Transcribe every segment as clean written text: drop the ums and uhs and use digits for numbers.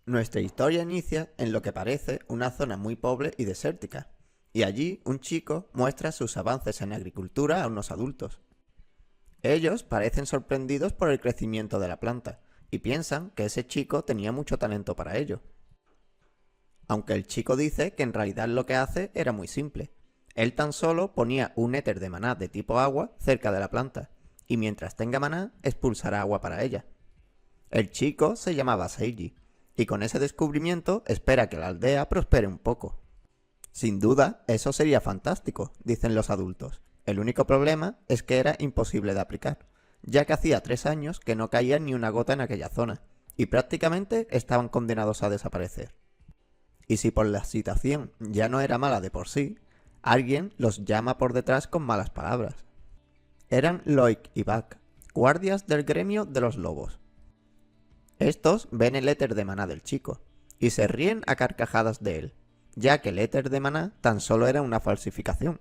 Nuestra historia inicia en lo que parece una zona muy pobre y desértica, y allí un chico muestra sus avances en agricultura a unos adultos. Ellos parecen sorprendidos por el crecimiento de la planta, y piensan que ese chico tenía mucho talento para ello. Aunque el chico dice que en realidad lo que hace era muy simple. Él tan solo ponía un éter de maná de tipo agua cerca de la planta, y mientras tenga maná expulsará agua para ella. El chico se llamaba Seiji, y con ese descubrimiento espera que la aldea prospere un poco. Sin duda, eso sería fantástico, dicen los adultos. El único problema es que era imposible de aplicar, ya que hacía 3 años que no caía ni una gota en aquella zona, y prácticamente estaban condenados a desaparecer. Y si por la situación ya no era mala de por sí, alguien los llama por detrás con malas palabras. Eran Loic y Buck, guardias del gremio de los lobos. Estos ven el éter de maná del chico, y se ríen a carcajadas de él, ya que el éter de maná tan solo era una falsificación.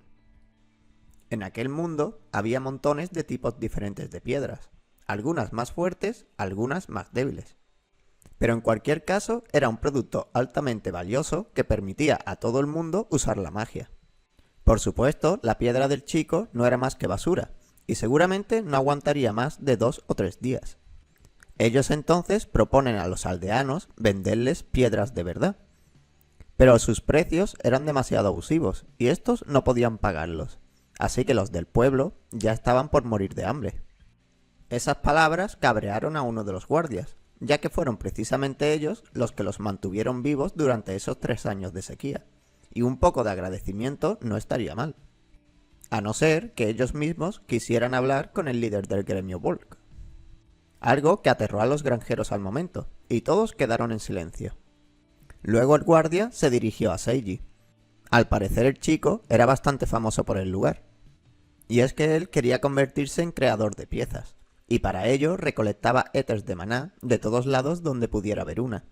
En aquel mundo había montones de tipos diferentes de piedras, algunas más fuertes, algunas más débiles. Pero en cualquier caso era un producto altamente valioso que permitía a todo el mundo usar la magia. Por supuesto, la piedra del chico no era más que basura, y seguramente no aguantaría más de 2 o 3 días. Ellos entonces proponen a los aldeanos venderles piedras de verdad. Pero sus precios eran demasiado abusivos, y estos no podían pagarlos, así que los del pueblo ya estaban por morir de hambre. Esas palabras cabrearon a uno de los guardias, ya que fueron precisamente ellos los que los mantuvieron vivos durante esos 3 años de sequía, y un poco de agradecimiento no estaría mal. A no ser que ellos mismos quisieran hablar con el líder del gremio Volk. Algo que aterró a los granjeros al momento, y todos quedaron en silencio. Luego el guardia se dirigió a Seiji. Al parecer el chico era bastante famoso por el lugar, y es que él quería convertirse en creador de piezas, y para ello recolectaba éteres de maná de todos lados donde pudiera haber una.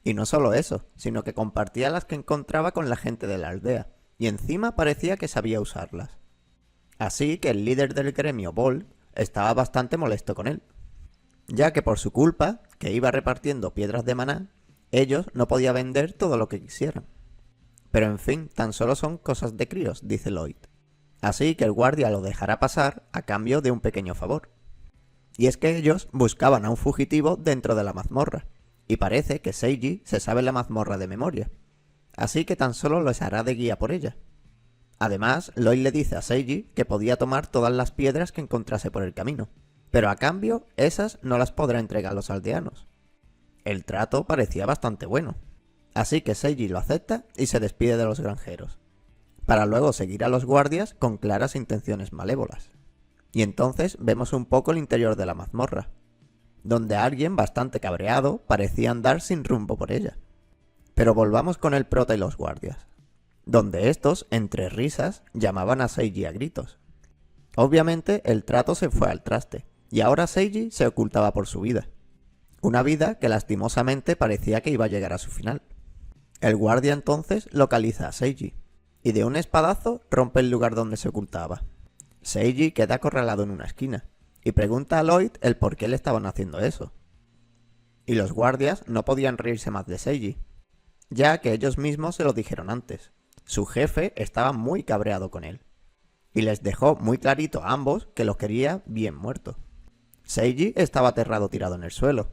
Y no solo eso, sino que compartía las que encontraba con la gente de la aldea, y encima parecía que sabía usarlas. Así que el líder del gremio, Volk, estaba bastante molesto con él, ya que por su culpa, que iba repartiendo piedras de maná, ellos no podían vender todo lo que quisieran. Pero en fin, tan solo son cosas de críos, dice Lloyd. Así que el guardia lo dejará pasar a cambio de un pequeño favor. Y es que ellos buscaban a un fugitivo dentro de la mazmorra, y parece que Seiji se sabe la mazmorra de memoria, así que tan solo les hará de guía por ella. Además, Lloyd le dice a Seiji que podía tomar todas las piedras que encontrase por el camino, pero a cambio esas no las podrá entregar a los aldeanos. El trato parecía bastante bueno, así que Seiji lo acepta y se despide de los granjeros, para luego seguir a los guardias con claras intenciones malévolas. Y entonces vemos un poco el interior de la mazmorra, donde alguien bastante cabreado parecía andar sin rumbo por ella. Pero volvamos con el prota y los guardias, donde estos, entre risas, llamaban a Seiji a gritos. Obviamente el trato se fue al traste, y ahora Seiji se ocultaba por su vida. Una vida que lastimosamente parecía que iba a llegar a su final. El guardia entonces localiza a Seiji, y de un espadazo rompe el lugar donde se ocultaba. Seiji queda acorralado en una esquina, y pregunta a Lloyd el por qué le estaban haciendo eso. Y los guardias no podían reírse más de Seiji, ya que ellos mismos se lo dijeron antes. Su jefe estaba muy cabreado con él, y les dejó muy clarito a ambos que lo quería bien muerto. Seiji estaba aterrado tirado en el suelo,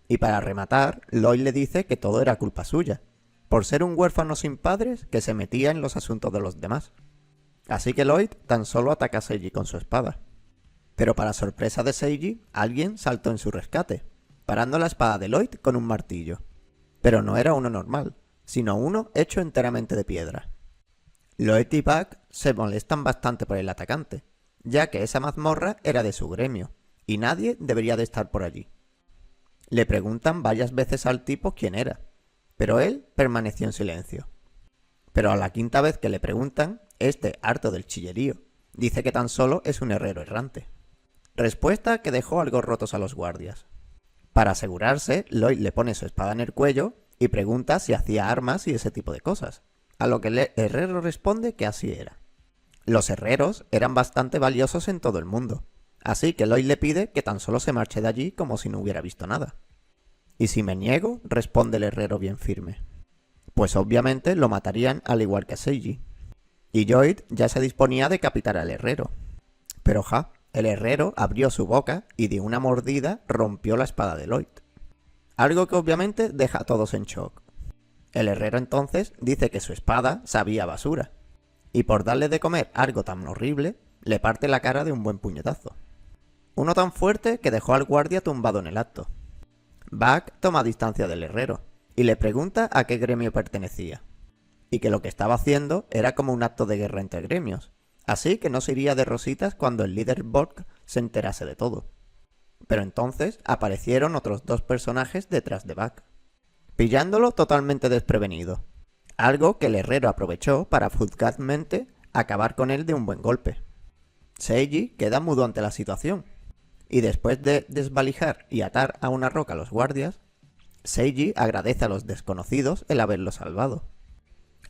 y para rematar, Lloyd le dice que todo era culpa suya, por ser un huérfano sin padres que se metía en los asuntos de los demás. Así que Lloyd tan solo ataca a Seiji con su espada. Pero para sorpresa de Seiji, alguien saltó en su rescate, parando la espada de Lloyd con un martillo. Pero no era uno normal, sino uno hecho enteramente de piedra. Lloyd y Buck se molestan bastante por el atacante, ya que esa mazmorra era de su gremio, y nadie debería de estar por allí. Le preguntan varias veces al tipo quién era, pero él permaneció en silencio. Pero a la quinta vez que le preguntan, este, harto del chillerío, dice que tan solo es un herrero errante. Respuesta que dejó algo rotos a los guardias. Para asegurarse, Lloyd le pone su espada en el cuello y pregunta si hacía armas y ese tipo de cosas, a lo que el herrero responde que así era. Los herreros eran bastante valiosos en todo el mundo, así que Lloyd le pide que tan solo se marche de allí como si no hubiera visto nada. Y si me niego, responde el herrero bien firme. Pues obviamente lo matarían al igual que a Seiji. Y Lloyd ya se disponía a decapitar al herrero. Pero el herrero abrió su boca y de una mordida rompió la espada de Lloyd. Algo que obviamente deja a todos en shock. El herrero entonces dice que su espada sabía a basura. Y por darle de comer algo tan horrible, le parte la cara de un buen puñetazo. Uno tan fuerte que dejó al guardia tumbado en el acto. Buck toma distancia del herrero y le pregunta a qué gremio pertenecía, y que lo que estaba haciendo era como un acto de guerra entre gremios, así que no se iría de rositas cuando el líder Borg se enterase de todo. Pero entonces aparecieron otros dos personajes detrás de Buck, pillándolo totalmente desprevenido, algo que el herrero aprovechó para fugazmente acabar con él de un buen golpe. Seiji queda mudo ante la situación, y después de desvalijar y atar a una roca a los guardias, Seiji agradece a los desconocidos el haberlo salvado.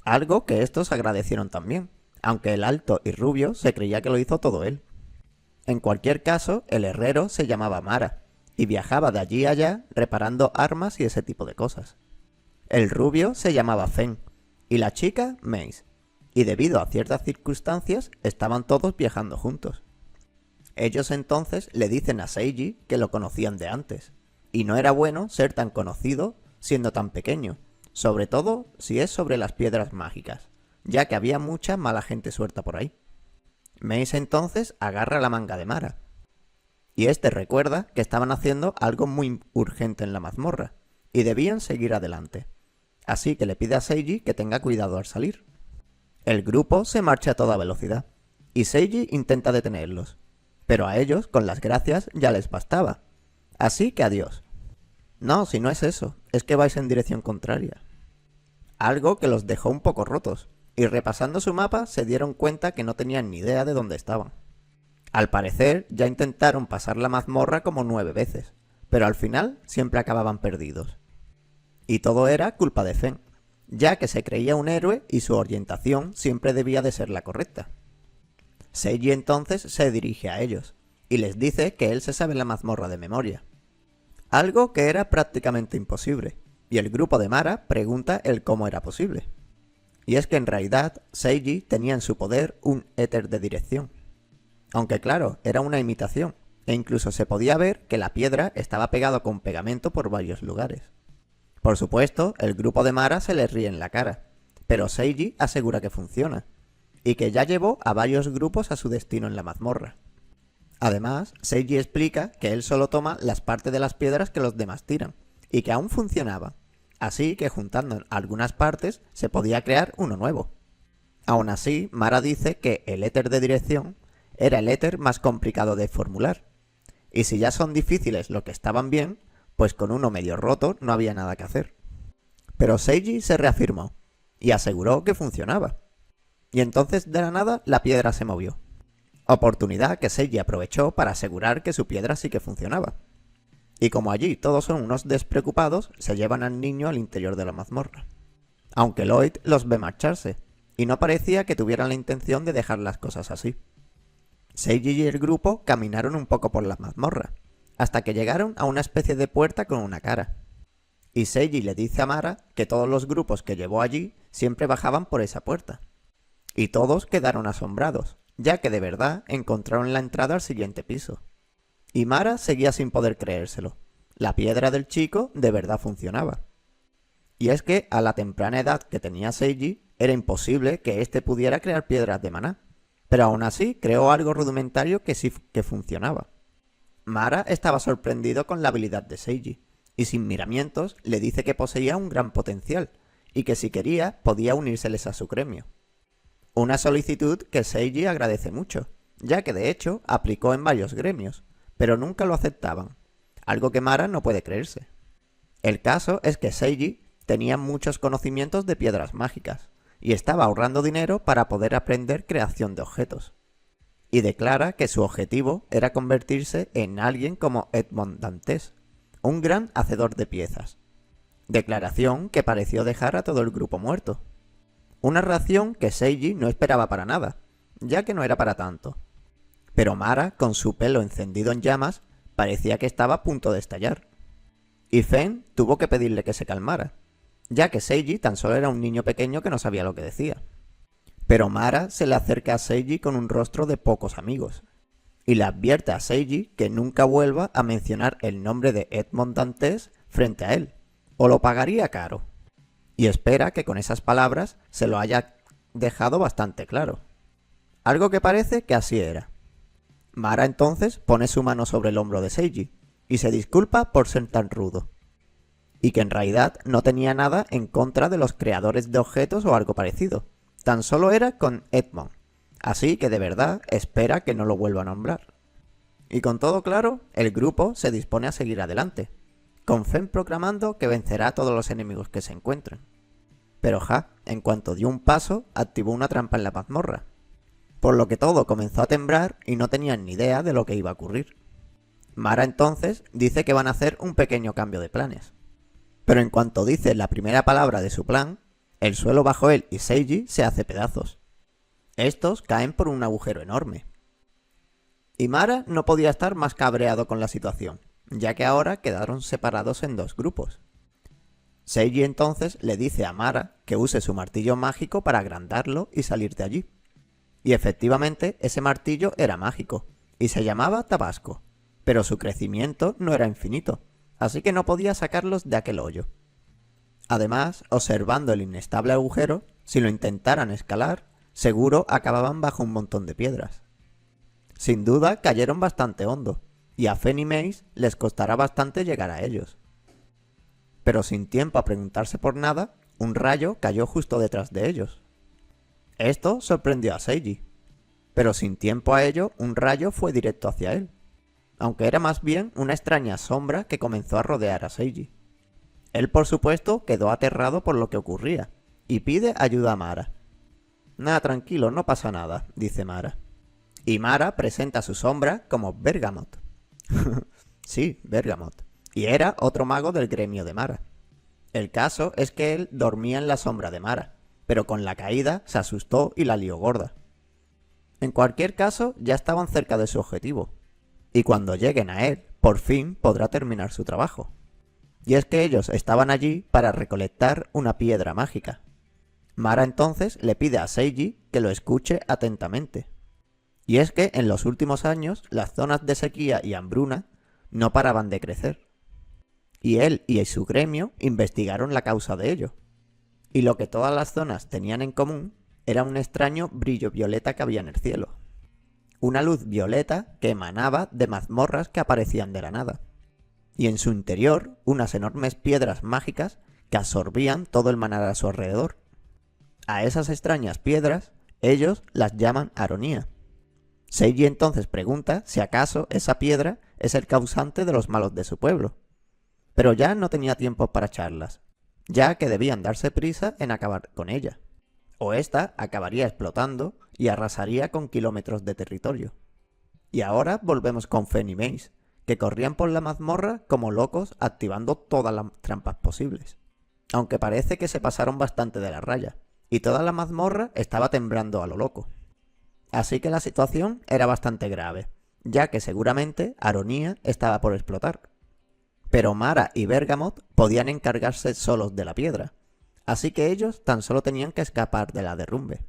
Algo que estos agradecieron también, aunque el alto y rubio se creía que lo hizo todo él. En cualquier caso, el herrero se llamaba Mara, y viajaba de allí a allá reparando armas y ese tipo de cosas. El rubio se llamaba Feng, y la chica Mace, y debido a ciertas circunstancias estaban todos viajando juntos. Ellos entonces le dicen a Seiji que lo conocían de antes, y no era bueno ser tan conocido siendo tan pequeño, sobre todo si es sobre las piedras mágicas, ya que había mucha mala gente suelta por ahí. Mace entonces agarra la manga de Mara, y este recuerda que estaban haciendo algo muy urgente en la mazmorra, y debían seguir adelante, así que le pide a Seiji que tenga cuidado al salir. El grupo se marcha a toda velocidad, y Seiji intenta detenerlos, pero a ellos con las gracias ya les bastaba, así que adiós. No, si no es eso, es que vais en dirección contraria. Algo que los dejó un poco rotos, y repasando su mapa se dieron cuenta que no tenían ni idea de dónde estaban. Al parecer ya intentaron pasar la mazmorra como 9 veces, pero al final siempre acababan perdidos. Y todo era culpa de Feng, ya que se creía un héroe y su orientación siempre debía de ser la correcta. Seiji entonces se dirige a ellos, y les dice que él se sabe la mazmorra de memoria. Algo que era prácticamente imposible, y el grupo de Mara pregunta el cómo era posible. Y es que en realidad Seiji tenía en su poder un éter de dirección. Aunque claro, era una imitación, e incluso se podía ver que la piedra estaba pegada con pegamento por varios lugares. Por supuesto, el grupo de Mara se le ríe en la cara, pero Seiji asegura que funciona, y que ya llevó a varios grupos a su destino en la mazmorra. Además, Seiji explica que él solo toma las partes de las piedras que los demás tiran, y que aún funcionaba, así que juntando algunas partes se podía crear uno nuevo. Aún así, Mara dice que el éter de dirección era el éter más complicado de formular, y si ya son difíciles los que estaban bien, pues con uno medio roto no había nada que hacer. Pero Seiji se reafirmó, y aseguró que funcionaba. Y entonces de la nada la piedra se movió. Oportunidad que Seiji aprovechó para asegurar que su piedra sí que funcionaba. Y como allí todos son unos despreocupados, se llevan al niño al interior de la mazmorra. Aunque Lloyd los ve marcharse, y no parecía que tuvieran la intención de dejar las cosas así. Seiji y el grupo caminaron un poco por la mazmorra, hasta que llegaron a una especie de puerta con una cara. Y Seiji le dice a Mara que todos los grupos que llevó allí siempre bajaban por esa puerta. Y todos quedaron asombrados, ya que de verdad encontraron la entrada al siguiente piso. Y Mara seguía sin poder creérselo. La piedra del chico de verdad funcionaba. Y es que a la temprana edad que tenía Seiji, era imposible que éste pudiera crear piedras de maná. Pero aún así creó algo rudimentario que sí que funcionaba. Mara estaba sorprendido con la habilidad de Seiji, y sin miramientos le dice que poseía un gran potencial, y que si quería podía unírseles a su gremio. Una solicitud que Seiji agradece mucho, ya que de hecho aplicó en varios gremios, pero nunca lo aceptaban, algo que Mara no puede creerse. El caso es que Seiji tenía muchos conocimientos de piedras mágicas, y estaba ahorrando dinero para poder aprender creación de objetos. Y declara que su objetivo era convertirse en alguien como Edmond Dantes, un gran hacedor de piezas. Declaración que pareció dejar a todo el grupo muerto. Una reacción que Seiji no esperaba para nada, ya que no era para tanto. Pero Mara, con su pelo encendido en llamas, parecía que estaba a punto de estallar. y Fen tuvo que pedirle que se calmara, ya que Seiji tan solo era un niño pequeño que no sabía lo que decía. Pero Mara se le acerca a Seiji con un rostro de pocos amigos, y le advierte a Seiji que nunca vuelva a mencionar el nombre de Edmond Dantes frente a él, o lo pagaría caro. Y espera que con esas palabras se lo haya dejado bastante claro. Algo que parece que así era. Mara entonces pone su mano sobre el hombro de Seiji, y se disculpa por ser tan rudo, y que en realidad no tenía nada en contra de los creadores de objetos o algo parecido, tan solo era con Edmond, así que de verdad espera que no lo vuelva a nombrar. Y con todo claro, el grupo se dispone a seguir adelante, con Fen proclamando que vencerá a todos los enemigos que se encuentren. Pero en cuanto dio un paso, activó una trampa en la mazmorra, por lo que todo comenzó a temblar y no tenían ni idea de lo que iba a ocurrir. Mara entonces dice que van a hacer un pequeño cambio de planes. Pero en cuanto dice la primera palabra de su plan, el suelo bajo él y Seiji se hace pedazos. Estos caen por un agujero enorme. Y Mara no podía estar más cabreado con la situación, ya que ahora quedaron separados en dos grupos. Seiji entonces le dice a Mara que use su martillo mágico para agrandarlo y salir de allí. Y efectivamente ese martillo era mágico, y se llamaba Tabasco, pero su crecimiento no era infinito, así que no podía sacarlos de aquel hoyo. Además, observando el inestable agujero, si lo intentaran escalar, seguro acababan bajo un montón de piedras. Sin duda cayeron bastante hondo, y a Fen y Mace les costará bastante llegar a ellos. Pero sin tiempo a preguntarse por nada, un rayo cayó justo detrás de ellos. Esto sorprendió a Seiji, pero sin tiempo a ello, un rayo fue directo hacia él, aunque era más bien una extraña sombra que comenzó a rodear a Seiji. Él, por supuesto, quedó aterrado por lo que ocurría, y pide ayuda a Mara. «Nada, tranquilo, no pasa nada», dice Mara. Y Mara presenta a su sombra como Bergamot. Sí, Bergamot. Y era otro mago del gremio de Mara. El caso es que él dormía en la sombra de Mara, pero con la caída se asustó y la lió gorda. En cualquier caso, ya estaban cerca de su objetivo, y cuando lleguen a él, por fin podrá terminar su trabajo. Y es que ellos estaban allí para recolectar una piedra mágica. Mara entonces le pide a Seiji que lo escuche atentamente. Y es que en los últimos años las zonas de sequía y hambruna no paraban de crecer. Y él y su gremio investigaron la causa de ello. Y lo que todas las zonas tenían en común era un extraño brillo violeta que había en el cielo. Una luz violeta que emanaba de mazmorras que aparecían de la nada. Y en su interior unas enormes piedras mágicas que absorbían todo el maná a su alrededor. A esas extrañas piedras ellos las llaman Aronía. Seiji entonces pregunta si acaso esa piedra es el causante de los malos de su pueblo. Pero ya no tenía tiempo para charlas, ya que debían darse prisa en acabar con ella, o ésta acabaría explotando y arrasaría con kilómetros de territorio. Y ahora volvemos con Fen y Mace, que corrían por la mazmorra como locos activando todas las trampas posibles. Aunque parece que se pasaron bastante de la raya, y toda la mazmorra estaba temblando a lo loco. Así que la situación era bastante grave, ya que seguramente Aronía estaba por explotar. Pero Mara y Bergamot podían encargarse solos de la piedra, así que ellos tan solo tenían que escapar de la derrumbe.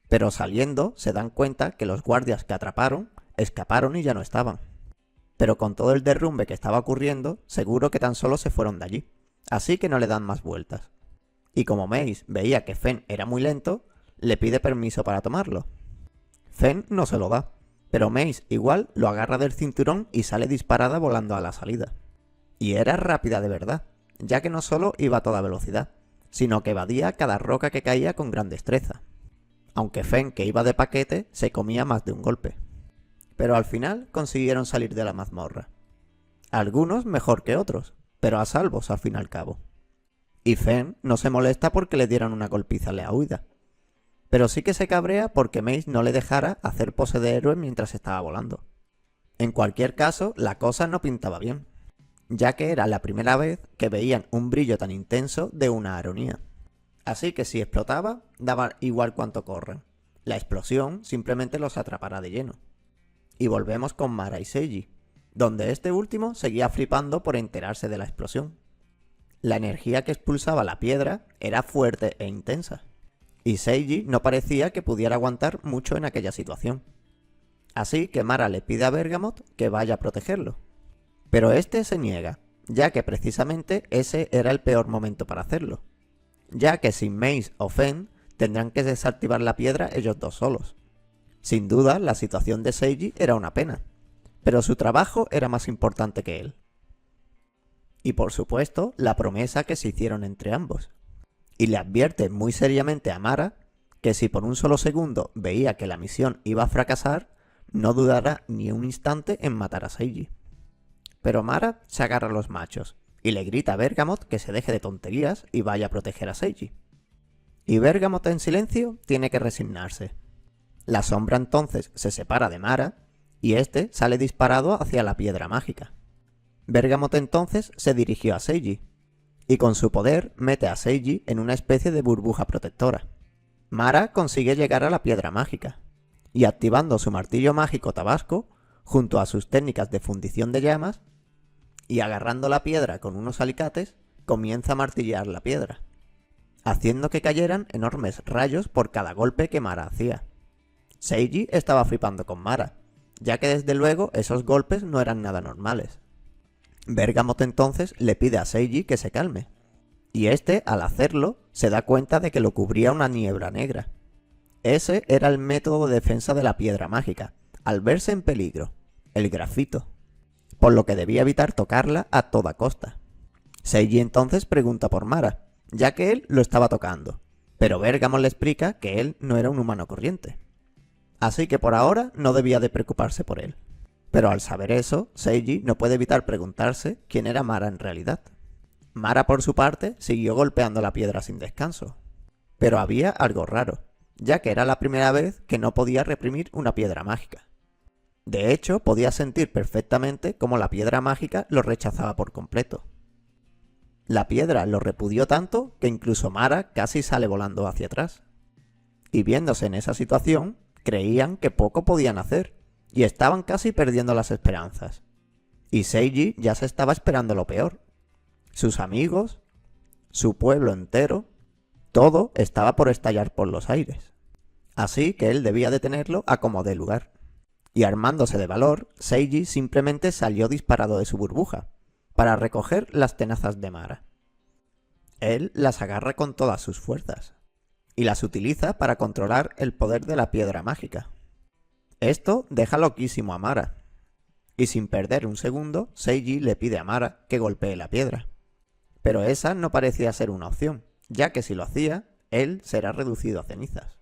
Pero saliendo se dan cuenta que los guardias que atraparon escaparon y ya no estaban. Pero con todo el derrumbe que estaba ocurriendo, seguro que tan solo se fueron de allí, así que no le dan más vueltas. Y como Mace veía que Fen era muy lento, le pide permiso para tomarlo. Fen no se lo da, pero Mace igual lo agarra del cinturón y sale disparada volando a la salida. Y era rápida de verdad, ya que no solo iba a toda velocidad, sino que evadía cada roca que caía con gran destreza. Aunque Fen, que iba de paquete, se comía más de un golpe. Pero al final consiguieron salir de la mazmorra. Algunos mejor que otros, pero a salvos al fin y al cabo. Y Fen no se molesta porque le dieran una golpiza a la huida, pero sí que se cabrea porque Mace no le dejara hacer pose de héroe mientras estaba volando. En cualquier caso, la cosa no pintaba bien, ya que era la primera vez que veían un brillo tan intenso de una Aronía. Así que si explotaba, daba igual cuánto corran. La explosión simplemente los atrapará de lleno. Y volvemos con Mara y Seiji, donde este último seguía flipando por enterarse de la explosión. La energía que expulsaba la piedra era fuerte e intensa, y Seiji no parecía que pudiera aguantar mucho en aquella situación. Así que Mara le pide a Bergamot que vaya a protegerlo. Pero este se niega, ya que precisamente ese era el peor momento para hacerlo, ya que sin Mace o Fen tendrán que desactivar la piedra ellos dos solos. Sin duda, la situación de Seiji era una pena, pero su trabajo era más importante que él. Y por supuesto, la promesa que se hicieron entre ambos. Y le advierte muy seriamente a Mara que si por un solo segundo veía que la misión iba a fracasar, no dudará ni un instante en matar a Seiji. Pero Mara se agarra a los machos y le grita a Bergamot que se deje de tonterías y vaya a proteger a Seiji. Y Bergamot en silencio tiene que resignarse. La sombra entonces se separa de Mara y este sale disparado hacia la piedra mágica. Bergamot entonces se dirigió a Seiji y con su poder mete a Seiji en una especie de burbuja protectora. Mara consigue llegar a la piedra mágica y activando su martillo mágico Tabasco junto a sus técnicas de fundición de llamas y agarrando la piedra con unos alicates comienza a martillar la piedra, haciendo que cayeran enormes rayos por cada golpe que Mara hacía. Seiji estaba flipando con Mara, ya que desde luego esos golpes no eran nada normales. Bergamot entonces le pide a Seiji que se calme, y este, al hacerlo, se da cuenta de que lo cubría una niebla negra. Ese era el método de defensa de la piedra mágica, al verse en peligro, el grafito, por lo que debía evitar tocarla a toda costa. Seiji entonces pregunta por Mara, ya que él lo estaba tocando, pero Bergamot le explica que él no era un humano corriente. Así que por ahora no debía de preocuparse por él. Pero al saber eso, Seiji no puede evitar preguntarse quién era Mara en realidad. Mara por su parte siguió golpeando la piedra sin descanso. Pero había algo raro, ya que era la primera vez que no podía reprimir una piedra mágica. De hecho, podía sentir perfectamente cómo la piedra mágica lo rechazaba por completo. La piedra lo repudió tanto que incluso Mara casi sale volando hacia atrás. Y viéndose en esa situación, creían que poco podían hacer, y estaban casi perdiendo las esperanzas. Y Seiji ya se estaba esperando lo peor. Sus amigos, su pueblo entero, todo estaba por estallar por los aires. Así que él debía detenerlo a como dé lugar. Y armándose de valor, Seiji simplemente salió disparado de su burbuja, para recoger las tenazas de Mara. Él las agarra con todas sus fuerzas, y las utiliza para controlar el poder de la piedra mágica. Esto deja loquísimo a Mara, y sin perder un segundo, Seiji le pide a Mara que golpee la piedra. Pero esa no parecía ser una opción, ya que si lo hacía, él será reducido a cenizas.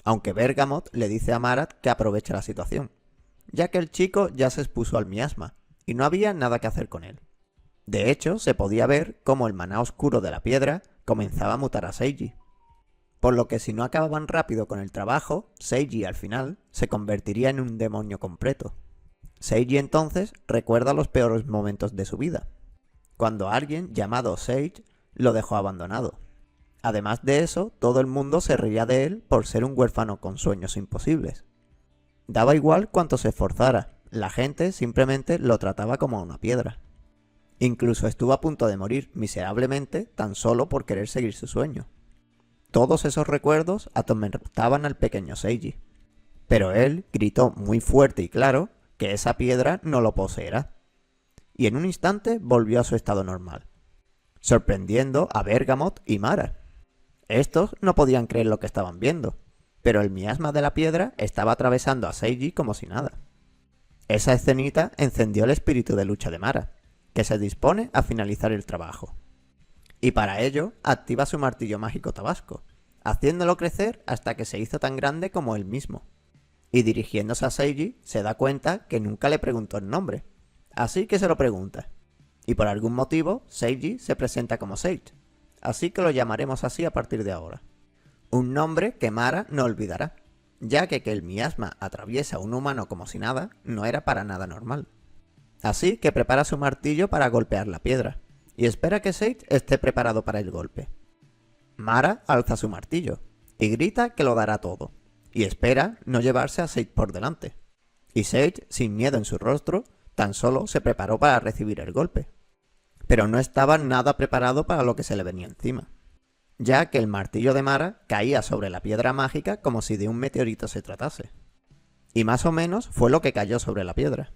Aunque Bergamot le dice a Mara que aproveche la situación, ya que el chico ya se expuso al miasma, y no había nada que hacer con él. De hecho, se podía ver cómo el maná oscuro de la piedra comenzaba a mutar a Seiji. Por lo que si no acababan rápido con el trabajo, Seiji al final se convertiría en un demonio completo. Seiji entonces recuerda los peores momentos de su vida, cuando alguien llamado Sage lo dejó abandonado. Además de eso, todo el mundo se reía de él por ser un huérfano con sueños imposibles. Daba igual cuánto se esforzara, la gente simplemente lo trataba como una piedra. Incluso estuvo a punto de morir miserablemente tan solo por querer seguir su sueño. Todos esos recuerdos atormentaban al pequeño Seiji, pero él gritó muy fuerte y claro que esa piedra no lo poseerá, y en un instante volvió a su estado normal, sorprendiendo a Bergamot y Mara. Estos no podían creer lo que estaban viendo, pero el miasma de la piedra estaba atravesando a Seiji como si nada. Esa escenita encendió el espíritu de lucha de Mara, que se dispone a finalizar el trabajo. Y para ello activa su martillo mágico Tabasco, haciéndolo crecer hasta que se hizo tan grande como él mismo. Y dirigiéndose a Seiji, se da cuenta que nunca le preguntó el nombre, así que se lo pregunta. Y por algún motivo, Seiji se presenta como Sage, así que lo llamaremos así a partir de ahora. Un nombre que Mara no olvidará, ya que el miasma atraviesa a un humano como si nada no era para nada normal. Así que prepara su martillo para golpear la piedra, y espera que Sage esté preparado para el golpe. Mara alza su martillo, y grita que lo dará todo, y espera no llevarse a Sage por delante. Y Sage, sin miedo en su rostro, tan solo se preparó para recibir el golpe. Pero no estaba nada preparado para lo que se le venía encima, ya que el martillo de Mara caía sobre la piedra mágica como si de un meteorito se tratase. Y más o menos fue lo que cayó sobre la piedra,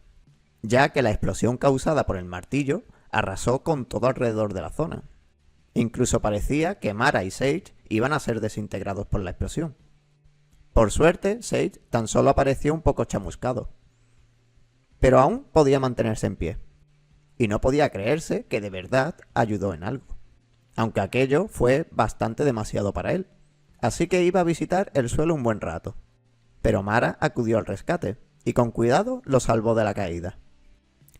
ya que la explosión causada por el martillo arrasó con todo alrededor de la zona. Incluso parecía que Mara y Sage iban a ser desintegrados por la explosión. Por suerte, Sage tan solo apareció un poco chamuscado, pero aún podía mantenerse en pie, y no podía creerse que de verdad ayudó en algo, aunque aquello fue bastante demasiado para él, así que iba a visitar el suelo un buen rato. Pero Mara acudió al rescate, y con cuidado lo salvó de la caída.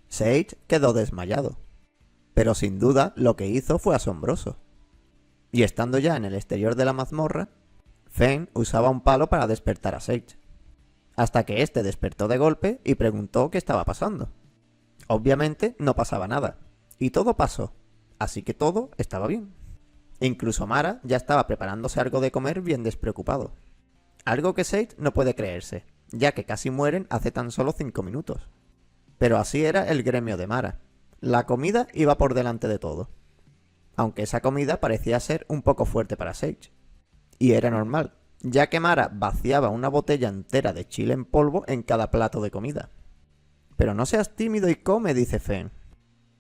Sage quedó desmayado, pero sin duda lo que hizo fue asombroso. Y estando ya en el exterior de la mazmorra, Fen usaba un palo para despertar a Sage, hasta que éste despertó de golpe y preguntó qué estaba pasando. Obviamente no pasaba nada, y todo pasó, así que todo estaba bien. Incluso Mara ya estaba preparándose algo de comer bien despreocupado. Algo que Sage no puede creerse, ya que casi mueren hace tan solo 5 minutos. Pero así era el gremio de Mara. La comida iba por delante de todo. Aunque esa comida parecía ser un poco fuerte para Sage. Y era normal, ya que Mara vaciaba una botella entera de chile en polvo en cada plato de comida. Pero no seas tímido y come, dice Fen.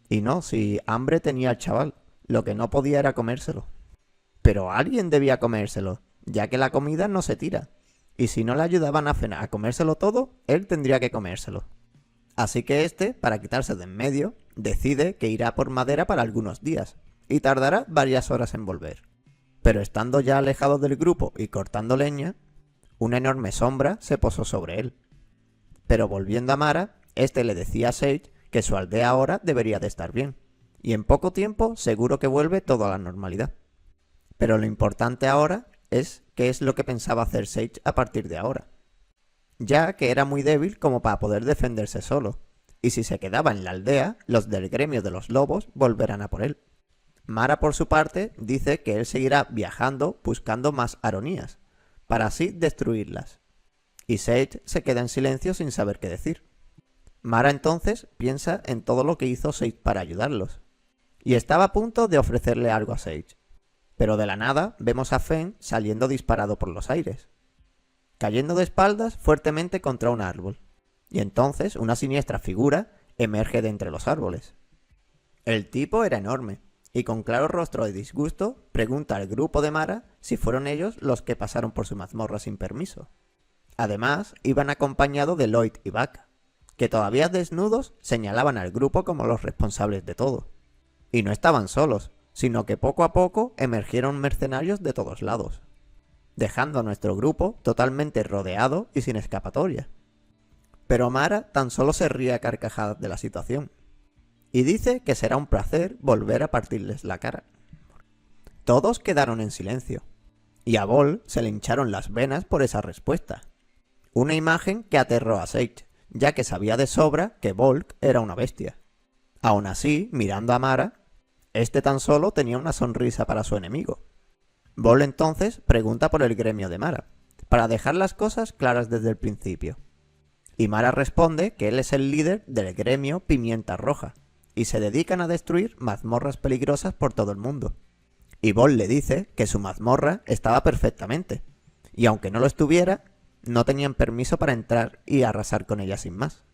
Y no, si hambre tenía el chaval, lo que no podía era comérselo. Pero alguien debía comérselo, ya que la comida no se tira. Y si no le ayudaban a Fen a comérselo todo, él tendría que comérselo. Así que este, para quitarse de en medio, decide que irá por madera para algunos días, y tardará varias horas en volver. Pero estando ya alejado del grupo y cortando leña, una enorme sombra se posó sobre él. Pero volviendo a Mara, este le decía a Sage que su aldea ahora debería de estar bien, y en poco tiempo seguro que vuelve todo a la normalidad. Pero lo importante ahora es qué es lo que pensaba hacer Sage a partir de ahora, ya que era muy débil como para poder defenderse solo, y si se quedaba en la aldea, los del gremio de los lobos volverán a por él. Mara por su parte dice que él seguirá viajando buscando más aronías, para así destruirlas, y Sage se queda en silencio sin saber qué decir. Mara entonces piensa en todo lo que hizo Sage para ayudarlos, y estaba a punto de ofrecerle algo a Sage, pero de la nada vemos a Fen saliendo disparado por los aires, cayendo de espaldas fuertemente contra un árbol, y entonces una siniestra figura emerge de entre los árboles. El tipo era enorme, y con claro rostro de disgusto pregunta al grupo de Mara si fueron ellos los que pasaron por su mazmorra sin permiso. Además, iban acompañados de Lloyd y Buck, que todavía desnudos señalaban al grupo como los responsables de todo. Y no estaban solos, sino que poco a poco emergieron mercenarios de todos lados, dejando a nuestro grupo totalmente rodeado y sin escapatoria. Pero Mara tan solo se ríe a carcajadas de la situación, y dice que será un placer volver a partirles la cara. Todos quedaron en silencio, y a Bol se le hincharon las venas por esa respuesta. Una imagen que aterró a Sage, ya que sabía de sobra que Volk era una bestia. Aún así, mirando a Mara, este tan solo tenía una sonrisa para su enemigo. Bol entonces pregunta por el gremio de Mara, para dejar las cosas claras desde el principio. Y Mara responde que él es el líder del gremio Pimienta Roja, y se dedican a destruir mazmorras peligrosas por todo el mundo. Y Bol le dice que su mazmorra estaba perfectamente, y aunque no lo estuviera, no tenían permiso para entrar y arrasar con ella sin más.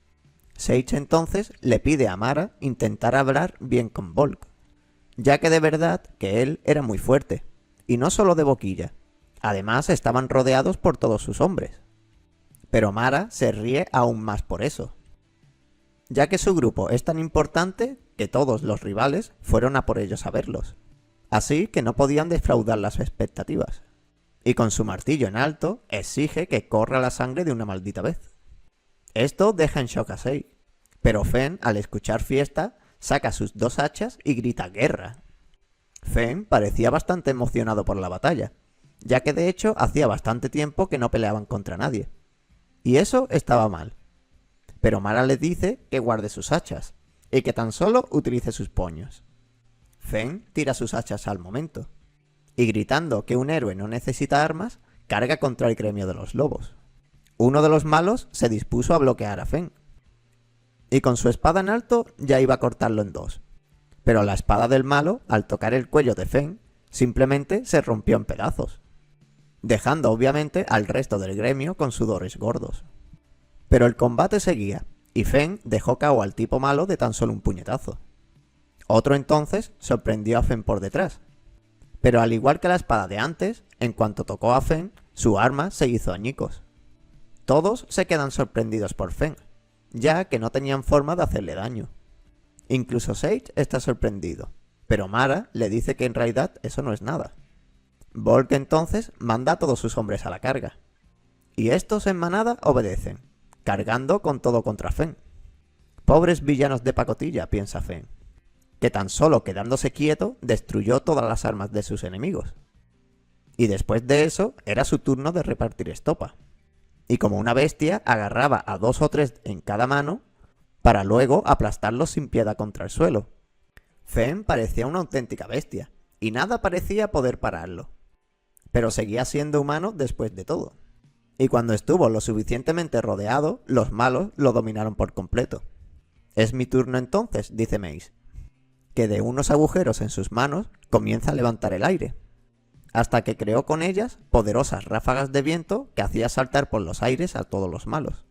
Sage entonces le pide a Mara intentar hablar bien con Volk, ya que de verdad que él era muy fuerte, y no solo de boquilla, además estaban rodeados por todos sus hombres. Pero Mara se ríe aún más por eso, ya que su grupo es tan importante que todos los rivales fueron a por ellos a verlos, así que no podían defraudar las expectativas. Y con su martillo en alto exige que corra la sangre de una maldita vez. Esto deja en shock a Sage, pero Fen, al escuchar fiesta, saca sus 2 hachas y grita ¡guerra! Fen parecía bastante emocionado por la batalla, ya que de hecho hacía bastante tiempo que no peleaban contra nadie. Y eso estaba mal. Pero Mara le dice que guarde sus hachas, y que tan solo utilice sus puños. Fen tira sus hachas al momento, y gritando que un héroe no necesita armas, carga contra el gremio de los lobos. Uno de los malos se dispuso a bloquear a Fen. y con su espada en alto ya iba a cortarlo en dos. Pero la espada del malo, al tocar el cuello de Feng, simplemente se rompió en pedazos, dejando obviamente al resto del gremio con sudores gordos. Pero el combate seguía, y Feng dejó KO al tipo malo de tan solo un puñetazo. Otro entonces sorprendió a Feng por detrás, pero al igual que la espada de antes, en cuanto tocó a Feng, su arma se hizo añicos. Todos se quedan sorprendidos por Feng, ya que no tenían forma de hacerle daño. Incluso Sage está sorprendido, pero Mara le dice que en realidad eso no es nada. Volk entonces manda a todos sus hombres a la carga, y estos en manada obedecen, cargando con todo contra Feng. Pobres villanos de pacotilla, piensa Feng, que tan solo quedándose quieto destruyó todas las armas de sus enemigos. Y después de eso era su turno de repartir estopa, y como una bestia agarraba a 2 o 3 en cada mano para luego aplastarlos sin piedad contra el suelo. Feng parecía una auténtica bestia, y nada parecía poder pararlo. Pero seguía siendo humano después de todo. Y cuando estuvo lo suficientemente rodeado, los malos lo dominaron por completo. Es mi turno entonces, dice Mace, que de unos agujeros en sus manos comienza a levantar el aire, hasta que creó con ellas poderosas ráfagas de viento que hacía saltar por los aires a todos los malos.